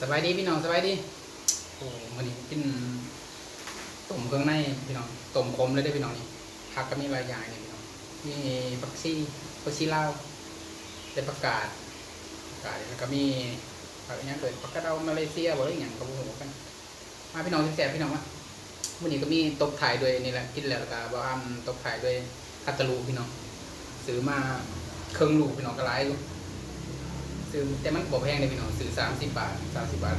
สบายดีพี่น้องสบายดีโอ้วันนี้กินต้มเครื่องในพี่น้องต้มขมเลยได้พี่น้องนี่ผักก็มีหลายอย่างนี่พี่น้องมีผักชีลาวได้ประกาศแล้วก็มีผักอย่างเกิดผักกระเดามาเลเซียบ่ได้อย่างก็บ่ฮู้กันมาพี่น้องแซ่บๆพี่น้องมาวันนี้ก็มีตบถ่ายด้วยนี่แหละกินแล้วก็บ่อ้ำตบถ่ายด้วยคัตตาลูพี่น้องซื้อมาเครื่องลูกพี่น้องก็หลายอยู่ซื้อแต่มันบ่แพงเลยพี่น้องซื้อ30 บาท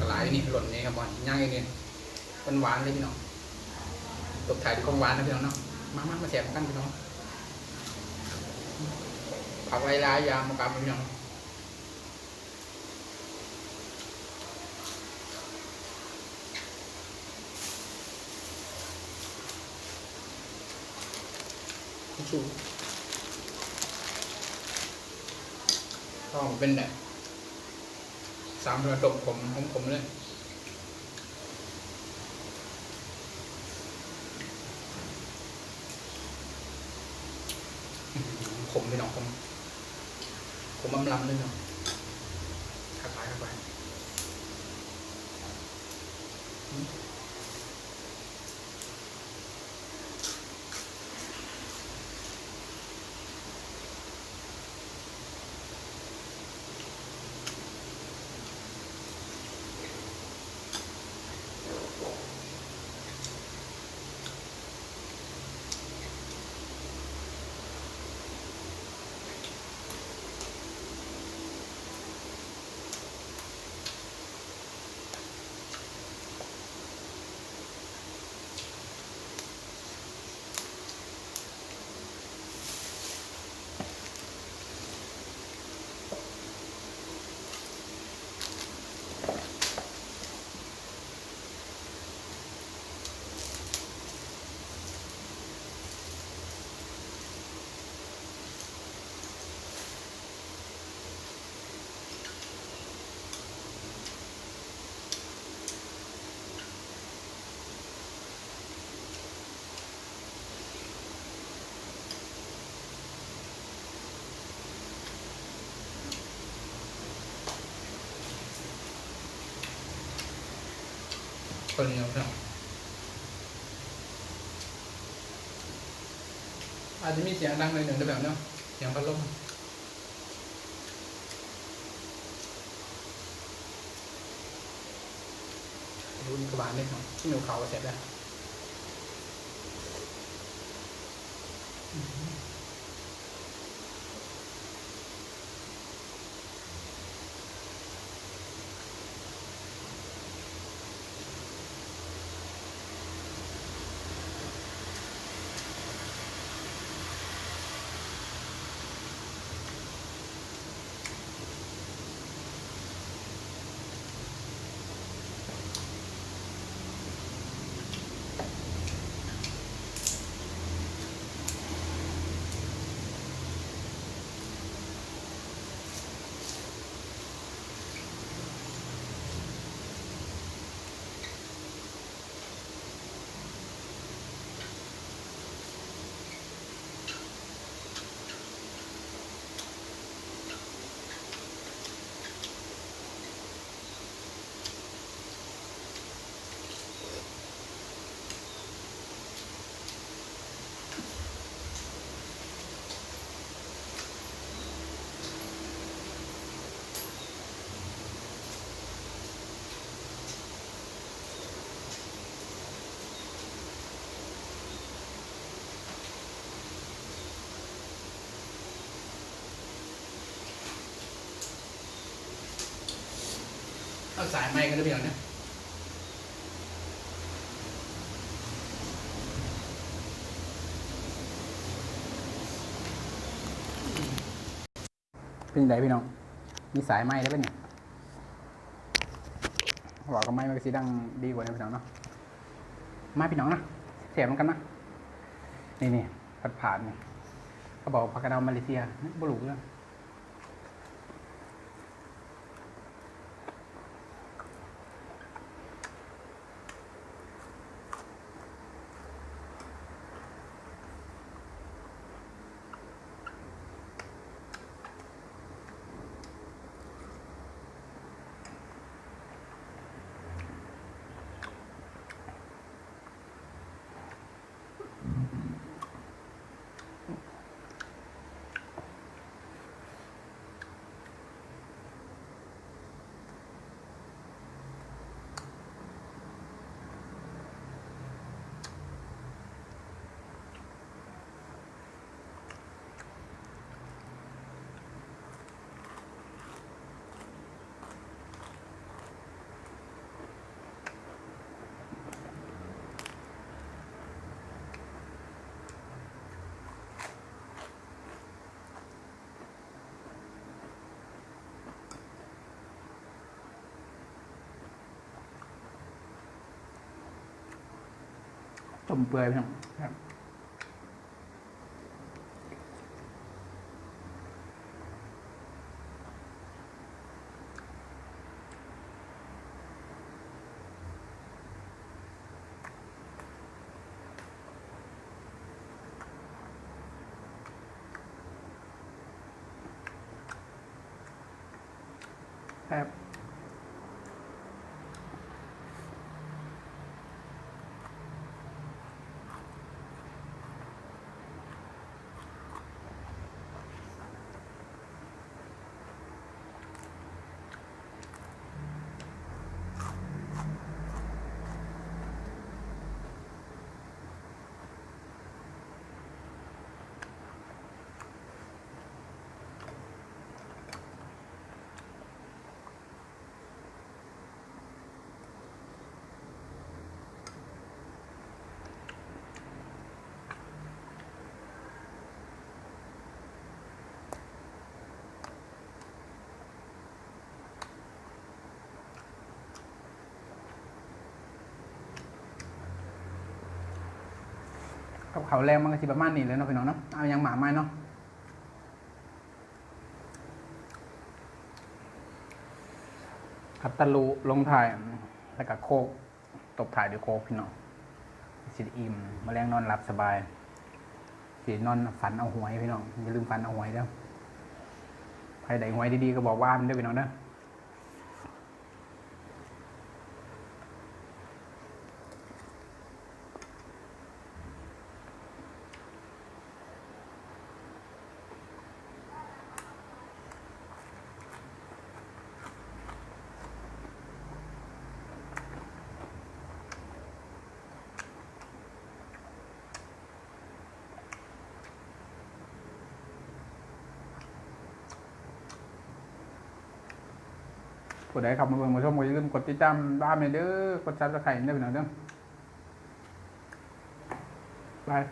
ก็หลายอยู่นี่หล่นนี่ครับบ่ย่างอย่างนี้หวานๆเลยพี่น้องตบถ่ายด้วยของหวานนะพี่น้องเนาะมาแซ่บกันพี่น้องผักหลายๆอย่างมากำพี่น้องชูต้องเป็นแบบ3 ระดับผมเลยขมพี่น้องผมอำลำเลยเนาะขัดไปคนเดียวเนาะอาจจะมีเสียงดังหน่อยหนึ่งแต่แบบเนาะเสียงพัดลมดูนี่กระบาลเล็กหน่อยที่หนูเขาเสร็จแล้วเอาสายไม้กันได้เปล่าเนี่ยเป็นยังไงพี่น้องมีสายไม้ได้ปะเนี่ยบอกกับไม้มันก็สีดังดีกว่าเนี่ยพี่น้องเนาะมาพี่น้องนะเสียบมันกันนะนี่ผ่านนี่เขาบอกผักกระเดามาเลเซียบุรุษเลย ต้มเปื่อยพี่น้องครับครับกับเขาแรงมันก็สิประมาณนี้เลยเนาะพี่น้องเนาะเอายังหมาไม้เนาะคัตตาลูลงถ่ายแล้วก็โคกตบถ่ายด้วยโคกพี่น้องสิอิ่มแมลงนอนหลับสบายสินอนฝันเอาหวยพี่น้องอย่าลืมฝันเอาหวยเด้อใครได้หวยดีๆก็บอกว่ามันด้วยพี่น้องเด้อผู้ใดขับมาเบิ่งมาชมก็อย่าลืมกดติดตามบ้านเด้อกดซับสไครต์เด้อพี่น้องเด้อบาย